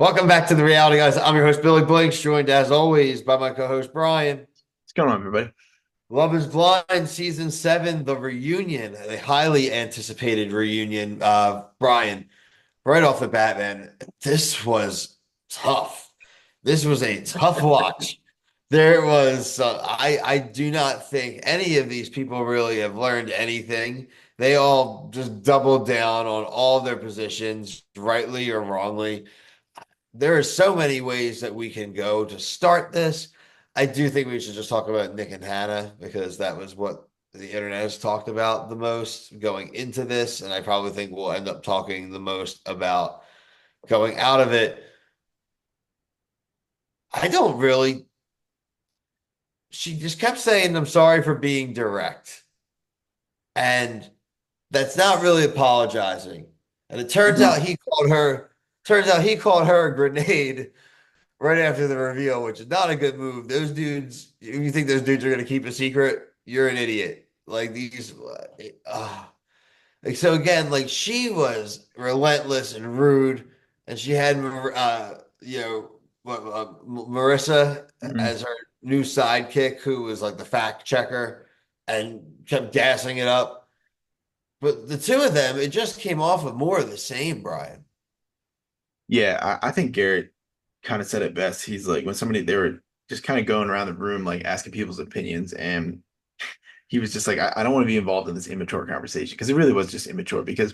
Welcome back to the reality, guys. I'm your host, Billy Blinks, joined as always by my co-host Brian. What's going on, everybody? Love is Blind, season 7, the reunion, a highly anticipated reunion. Brian, right off the bat, man, this was tough. This was a tough watch. There was, I do not think any of these people really have learned anything. They all just doubled down on all their positions, rightly or wrongly. There are so many ways that we can go to start this. I do think we should just talk about Nick and Hannah because that was what the internet has talked about the most going into this. And I probably think we'll end up talking the most about going out of it. I don't really, she just kept saying, I'm sorry for being direct. And that's not really apologizing. And it turns out he called her a grenade right after the reveal, which is not a good move. Those dudes, if you think those dudes are going to keep a secret, you're an idiot. Like these, like so again, like she was relentless and rude, and she had Marissa Mhm. as her new sidekick, who was like the fact checker and kept gassing it up. But the two of them, it just came off of more of the same, Brian. Yeah, I think Garrett kind of said it best. He's like, when somebody, they were just kind of going around the room, like asking people's opinions. And he was just like, I don't want to be involved in this immature conversation because it really was just immature. Because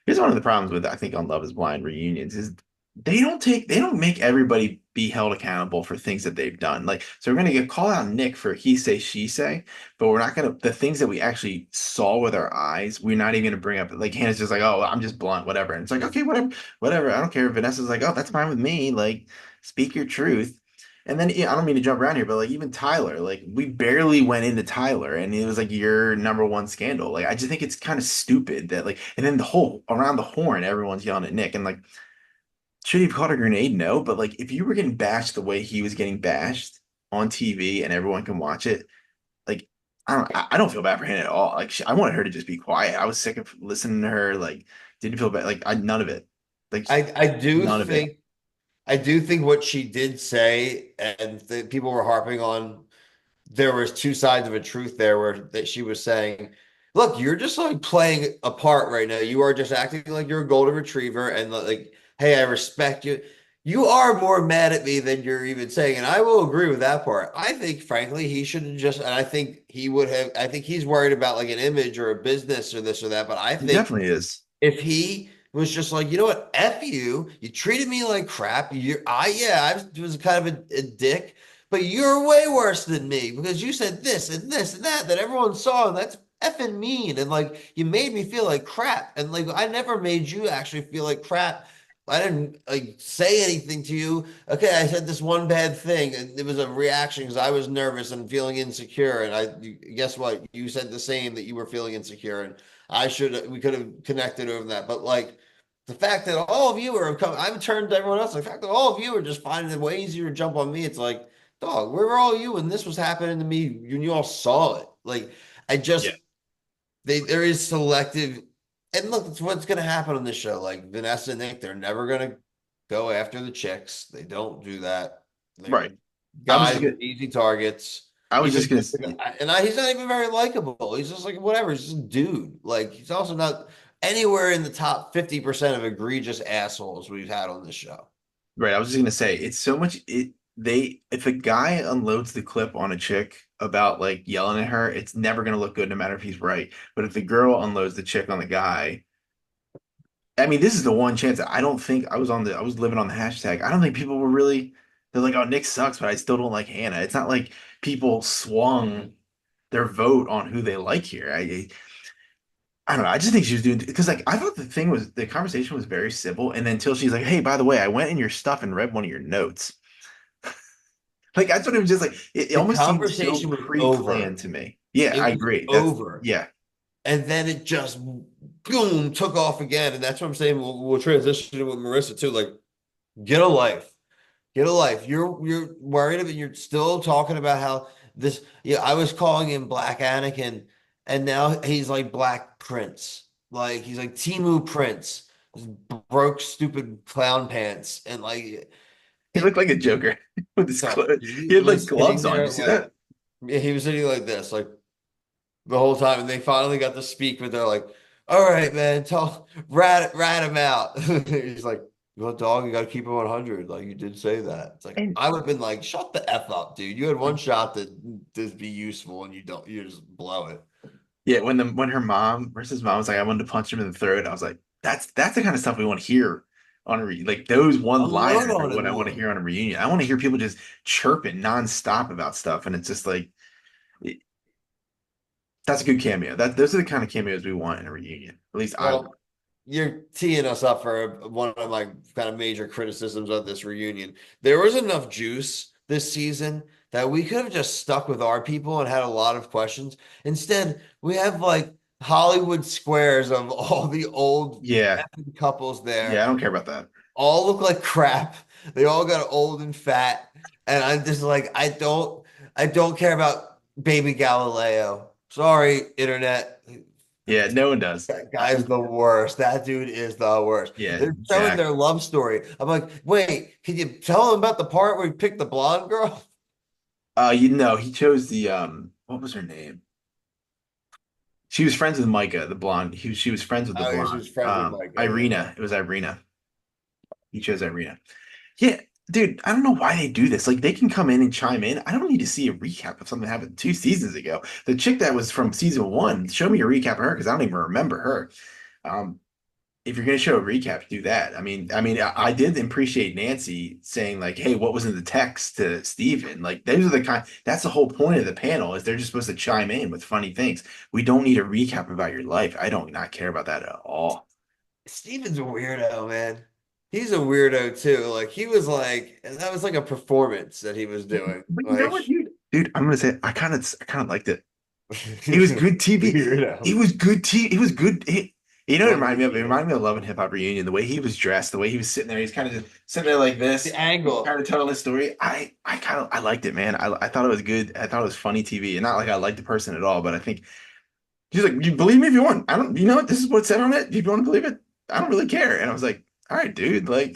here's one of the problems with, I think, on Love is Blind reunions is they don't make everybody be held accountable for things that they've done. Like, so we're gonna get call out Nick for he say, she say, but we're not gonna, the things that we actually saw with our eyes, we're not even gonna bring up. Like, Hannah's just like, oh, I'm just blunt, whatever. And it's like, okay, whatever, whatever. I don't care. Vanessa's like, oh, that's fine with me. Like, speak your truth. And then yeah, I don't mean to jump around here, but like even Tyler, like we barely went into Tyler, and it was like your number one scandal. Like I just think it's kind of stupid that like, and then the whole around the horn, everyone's yelling at Nick, and like, should he have caught a grenade? No, but like if you were getting bashed the way he was getting bashed on TV, and everyone can watch it, like I don't feel bad for him at all. Like I wanted her to just be quiet. I was sick of listening to her. Like didn't feel bad. Like none of it. Like I do none of it. think I do think what she did say, and people were harping on, there was two sides of a truth there, where that she was saying, "Look, you're just like playing a part right now. You are just acting like you're a golden retriever, and like, hey, I respect you. You are more mad at me than you're even saying." And I will agree with that part. I think, frankly, he should have just, and I think he would have. I think he's worried about like an image or a business or this or that. But I He think definitely is. if he was just like, you know what, F you, you treated me like crap. I was kind of a dick, but you're way worse than me because you said this and this and that everyone saw, and that's effing mean. And like you made me feel like crap. And like I never made you actually feel like crap. I didn't like say anything to you. Okay, I said this one bad thing, and it was a reaction because I was nervous and feeling insecure. And guess what? You said the same, that you were feeling insecure, and we could have connected over that. But like the fact that all of you are coming, I've turned to everyone else. The fact that all of you are just finding it way easier to jump on me, it's like, dog, where were all you when this was happening to me? You all saw it. Like, I Yeah. just, there is selective. And look, it's what's going to happen on this show. Like Vanessa and Nick, they're never going to go after the chicks. They don't do that. They're Right. I was guys just with gonna easy targets. I was He's a just gonna he's not even very likable. He's just like whatever. He's just a dude. Like he's also not anywhere in the top 50% of egregious assholes we've had on this show. right. I was just gonna say it's so much it they if a guy unloads the clip on a chick about like yelling at her, it's never gonna look good no matter if he's right. But if the girl unloads the chick on the guy, I mean, this is the one chance that I don't think I was living on the hashtag. I don't think people were really they're like, oh, Nick sucks, but I still don't like Hannah. It's not like people swung their vote on who they like here. I don't know. I just think she was doing because like I thought the conversation was very civil, and then until she's like, "Hey, by the way, I went in your stuff and read one of your notes." Like I thought it was just like it The almost seemed so conversation was over. pre-planned to me. Yeah, It I was agree. That's over. yeah, And then it just boom took off again. And that's what I'm saying. We'll transition with Marissa too. Like, get a life. Get a life. You're worried about, you're still talking about how this, yeah, I was calling him Black Anakin, and now he's like Black Prince. Like he's like Timu Prince. broke stupid clown pants and like He looked like a Joker with his no, clothes. he He had like was sitting gloves on. You there see like that? yeah, he was sitting like this, like the whole time, and they finally got to speak, but they're like, "All right, man, tell rat him out." He's like, "Well, dog, you got to keep him 100. Like you did say that." It's like And I would have been like, "Shut the f up, dude. You had one shot to be useful, and you don't. You just blow it." yeah, when her mom versus mom was like, I wanted to punch him in the throat. I was like, that's the kind of stuff we want to hear on a like those one Unload liners are on what him I want to more. hear on a reunion. I want to hear people just chirping nonstop about stuff, and it's just like it- that's a good cameo. That those are the kind of cameos we want in a reunion. At least I want. Well, you're teeing us up for one of my kind of major criticisms of this reunion. There was enough juice this season that we could have just stuck with our people and had a lot of questions. Instead, we have like Hollywood squares of all the old Yeah, effing couples yeah, I there. don't care about that. All look like crap. They all got old and fat. And I'm just like, I don't care about baby Galileo. Sorry, internet. Yeah, no one does. That guy's the worst. That dude is the worst. Yeah, They're showing Zach. their love story. I'm like, wait, can you tell them about the part where he picked the blonde girl? You know, he chose the what was her name? She was friends with Micah, the blonde. She was friends with the Oh, yeah, she blonde. was friends with Micah. Yeah. Irina. It was Irina. He chose Irina. Yeah, dude, I don't know why they do this. Like, they can come in and chime in. I don't need to see a recap of something that happened 2 seasons ago. The chick that was from season one, show me a recap of her because I don't even remember her. Um, if you're gonna show a recap, do that. I did appreciate Nancy saying like, "Hey, what was in the text to Steven?" Like, those are the kind. That's the whole point of the panel is they're just supposed to chime in with funny things. We don't need a recap about your life. I don't not care about that at all. Steven's a weirdo, man. He's a weirdo too. Like he was like that was like a performance that he was doing. But you know Like what, dude? Dude, I'm gonna say I kind of liked it. It was he's a good TV. weirdo. It was good TV. It was good. You know, what it What reminded did me he of? It do? reminded me of Love and Hip Hop Reunion. The way he was dressed, the way he was sitting there. He's kind of just sitting there like The this, kind angle. of telling his story. I liked it, man. I thought it was good. I thought it was funny TV, and not like I liked the person at all. But I think he's like, you believe me if you want. I don't. You know what? This is what's said on it. If you want to believe it, I don't really care. And I was like, all right, dude. Like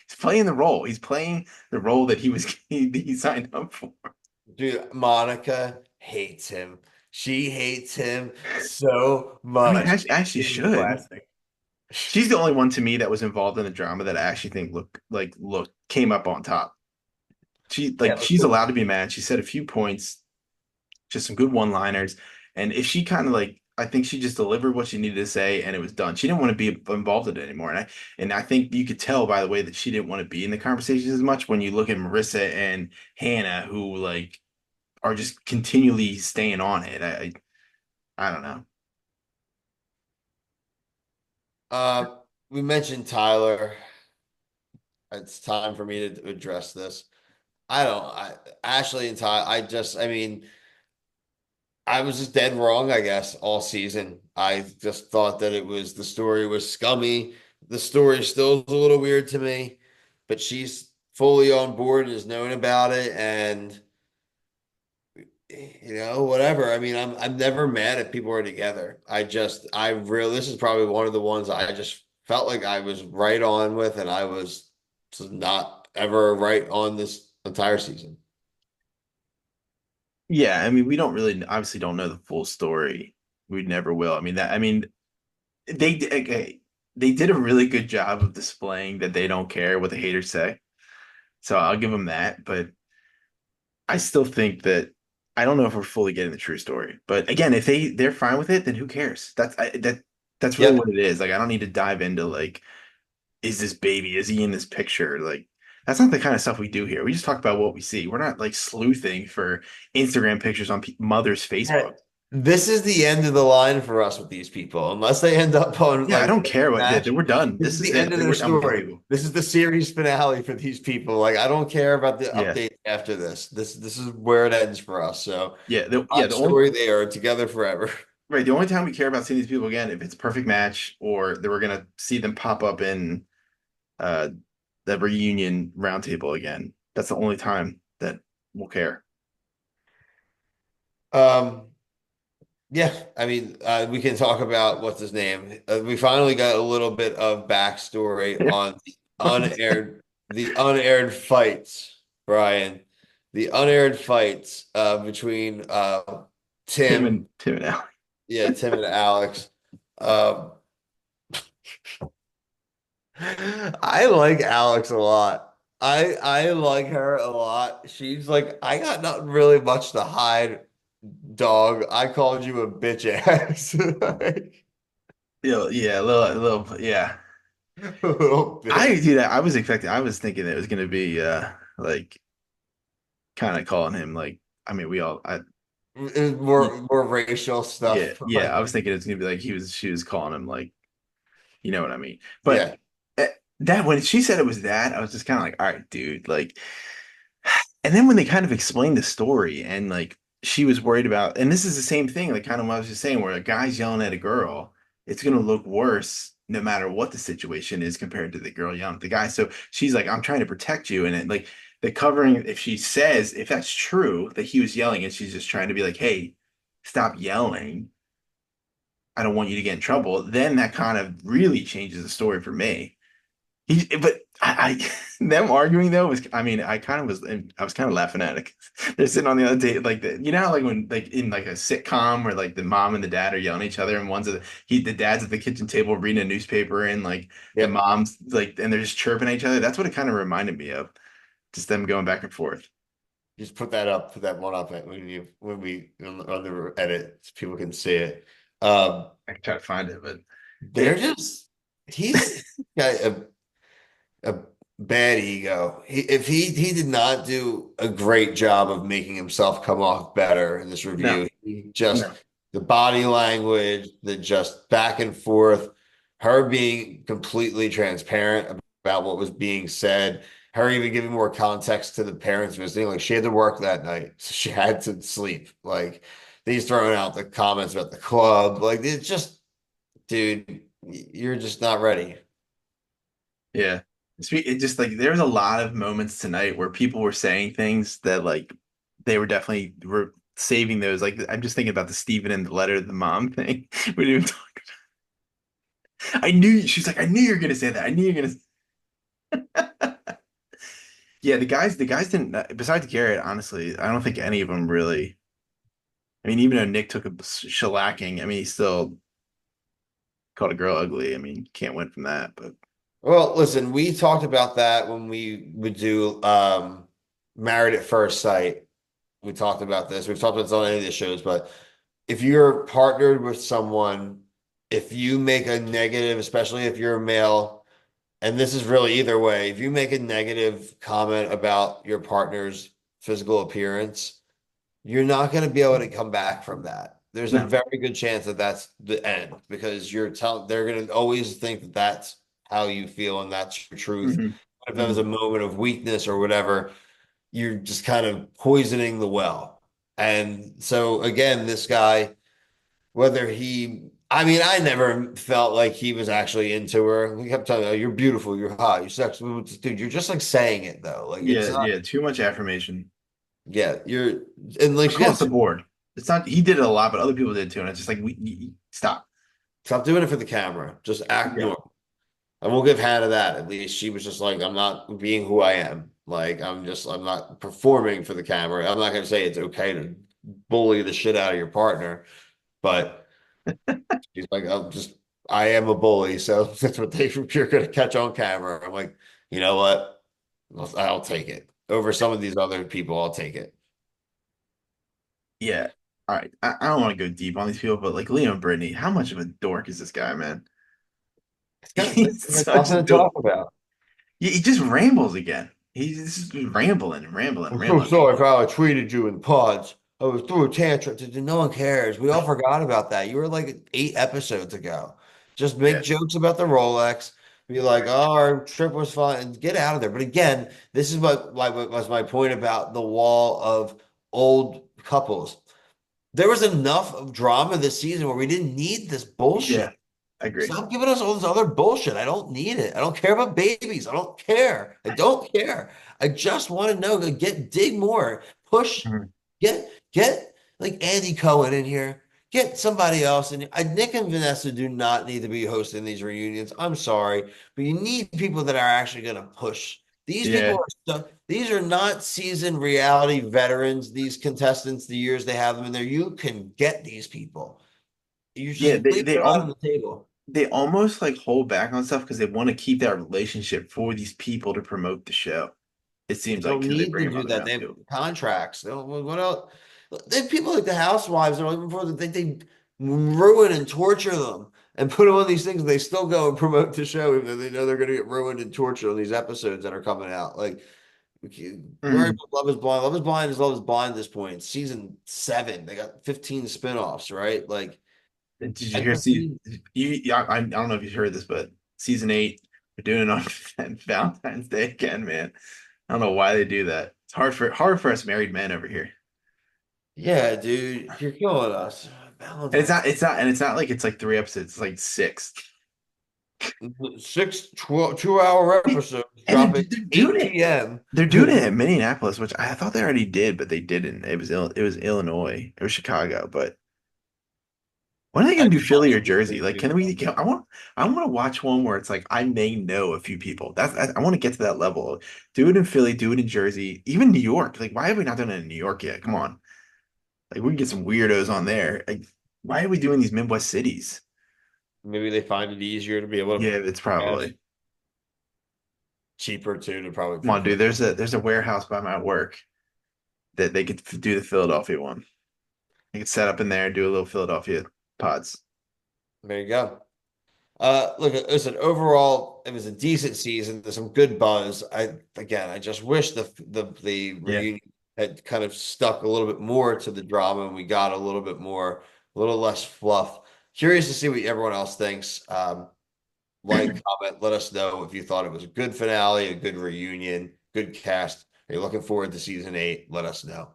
he's playing the role. He's playing the role that he signed up for. Dude, Monica hates him. She hates him so I mean, much. as she It's should. classic. She's the only one to me that was involved in the drama that I actually think came up on top. Yeah, She's allowed to be mad. She said a few points, just some good one-liners, and if she kind of like I think she just delivered what she needed to say and it was done. She didn't want to be involved in it anymore. And I think you could tell by the way that she didn't want to be in the conversations as much when you look at Marissa and Hannah who like are just continually staying on it. I don't know. uh, we mentioned Tyler. It's time for me to address this. Ashley and Ty, I mean, I was just dead wrong, I guess, all season. I just thought that the story was scummy. The story still is a little weird to me, but she's fully on board and has known about it. And whatever. I mean, I'm never mad if people are together. This is probably one of the ones I just felt like I was right on with, and I was just not ever right on this entire season. Yeah, I mean, we don't really obviously don't know the full story. We never will. Okay, they did a really good job of displaying that they don't care what the haters say. So I'll give them that. But I still think that I don't know if we're fully getting the true story. But again, if they're fine with it, then who cares? That's really what Yep. it is. Like I don't need to dive into like, is this baby? Is he in this picture? Like that's not the kind of stuff we do here. We just talk about what we see. We're not like sleuthing for Instagram pictures on mother's Facebook. This is the end of the line for us with these people, unless they end up on Yeah, I like don't perfect care what. Yeah, match. we're done. This This is is the end it. of Like, their we're done with these story. people. This is the series finale for these people. Like, I don't care about the Yeah, update after this. This is where it ends for us. So, yeah. our The only story, they are together forever. right, the only time we care about seeing these people again if it's perfect match or that we're gonna see them pop up in uh the reunion roundtable again. That's the only time that we'll care. Um, Yeah, I mean, we can talk about what's his name. We finally got a little bit of backstory Yeah. on the unaired fights, Brian. The unaired fights between Tim, Tim and Al. yeah, Tim and Alex. Um, I like Alex a lot. I like her a lot. She's like, I got not really much to hide, dog. I called you a bitch ass. Like, Yeah, a little, yeah. a little I bit. do that. I was thinking it was gonna be like kind of calling him like, I mean, It was y- more racial yeah, stuff. yeah. I Like, was thinking it's gonna be like she was calling him like, you know what I mean? But yeah, eh, that when she said it was that, I was just kind of like, all right, dude, like. And then when they kind of explained the story and like she was worried about, and this is the same thing, like kind of what I was just saying, where a guy's yelling at a girl, it's gonna look worse no matter what the situation is compared to the girl yelling at the guy. So she's like, I'm trying to protect you. And it like the covering, if she says, if that's true that he was yelling and she's just trying to be like, hey, stop yelling. I don't want you to get in trouble, then that kind of really changes the story for me. But them arguing though was, I mean, I was kind of laughing at it. They're sitting on the other table, like you know how like when like in like a sitcom where like the mom and the dad are yelling at each other, and the dad's at the kitchen table reading a newspaper, and like the yep. mom's like, and they're just chirping at each other. That's what it kind of reminded me of, just them going back and forth. Just put that up, put that one up when we on the edit, so people can see it. Um, I can try to find it, but they're it, just he's got a bad ego. If he did not do a great job of making himself come off better in this no, review, he just no, the body language, the just back and forth, her being completely transparent about what was being said, her even giving more context to the parents visiting. Like she had to work that night, so she had to sleep. Like he's throwing out the comments about the club. Like it's just, dude, you're just not ready. yeah. It just like there was a lot of moments tonight where people were saying things that like they were definitely were saving those. Like I'm just thinking about the Stephen and the letter to the mom thing. We didn't even talk. I knew she's like, I knew you were gonna say that. I knew you were gonna. Yeah, the guys didn't. Besides Garrett, honestly, I don't think any of them really. I mean, even though Nick took a shellacking, I mean, he still called a girl ugly. I mean, can't win from that. But Well, listen, we talked about that when we would do Married at First Sight. We talked about this. We've talked about this on any of the shows, but if you're partnered with someone, if you make a negative, especially if you're a male, and this is really either way, if you make a negative comment about your partner's physical appearance, you're not going to be able to come back from that. There's a no. very good chance that that's the end because they're going to always think that that's how you feel and that's your truth. Hmm. If that was Hmm. a moment of weakness or whatever, you're just kind of poisoning the well. And so again, this guy, I mean, I never felt like he was actually into her. We kept telling her, you're beautiful, you're hot, you're sexy. Dude, you're just like saying it though. Like it's Yeah, not, yeah. Too much affirmation yeah, and like she across has the board. It's not he did it a lot, but other people did too. And it's just like stop. stop doing it for the camera. Just act Yeah. normal. And we'll give Hannah that. At least she was just like, I'm not being who I am. Like, I'm not performing for the camera. I'm not going to say it's okay to bully the shit out of your partner, but she's like, I am a bully. So that's what you're going to catch on camera. I'm like, you know what? I'll take it over some of these other people. I'll take it. Yeah. All right. I don't want to go deep on these people, but like Leo and Brittany, how much of a dork is this guy, man? It's got He's such nothing a to dork. talk about. He just rambles again. He's just rambling and rambling and I'm so rambling. I mean, sorry for how I treated you in pods. I was through a tantrum. No one cares. We all forgot about that. You were like 8 episodes ago. Just make yeah. jokes about the Rolex. Be like, oh, our trip was fun, and get out of there. But again, this is what was my point about the wall of old couples. There was enough of drama this season where we didn't need this Yeah. bullshit. I agree. Stop giving us all this other bullshit. I don't need it. I don't care about babies. I don't care. I don't care. I just want to know, dig more, push, Mhm. get like Andy Cohen in here. Get somebody else. And Nick and Vanessa do not need to be hosting these reunions. I'm sorry, but you need people that are actually going to push. These people Yeah. are stuck. These are not seasoned reality veterans. These contestants, the years they have them in there, you can get these people. You just Yeah, leave them out on the table. they almost like hold back on stuff because they want to keep that relationship for these people to promote the show. It seems They like don't because they need bring to them do on the that. They round have too. contracts. They don't, what else? They have people like the housewives that are looking for that they ruin and torture them and put them on these things. And they still go and promote the show, even though they know they're going to get ruined and tortured on these episodes that are coming out. Like, worry Mhm. about Love is Blind. Love is Blind is Love is Blind at this point. Season 7, they got 15 spinoffs, right? Like, Did you I hear? just See, need you, yeah, I don't know if you've heard this, but season 8, we're doing it on Valentine's Day again, man. I don't know why they do that. It's hard for us married men over here. yeah, dude, you're killing us. And Valentine's it's not like it's like 3 episodes, it's like 6. 6 2-hour episodes And dropping they're doing 8 it. p.m. They're doing it in Minneapolis, which I thought they already did, but they didn't. It was Illinois or Chicago, but when are they I gonna do just Philly or watched the Jersey? Like, preview. I want to watch one where it's like I may know a few people. I want to get to that level. Do it in Philly, do it in Jersey, even New York. Like, why have we not done it in New York yet? Come on, like we can get some weirdos on there. Like, why are we doing these Midwest cities? Maybe they find it easier to be able to Yeah, it's cast, probably. cheaper too to probably Come on, dude. fulfill. There's a warehouse by my work that they could do the Philadelphia one. You could set up in there and do a little Philadelphia pods. There you go. Look, listen, overall, it was a decent season. There's some good buzz. I just wish the Yeah. reunion had kind of stuck a little bit more to the drama and we got a little bit more, a little less fluff. Curious to see what everyone else thinks. Like, comment, let us know if you thought it was a good finale, a good reunion, good cast. Are you looking forward to season 8? Let us know.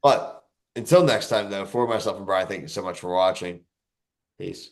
But until next time, though, for myself and Brian, thank you so much for watching. Peace.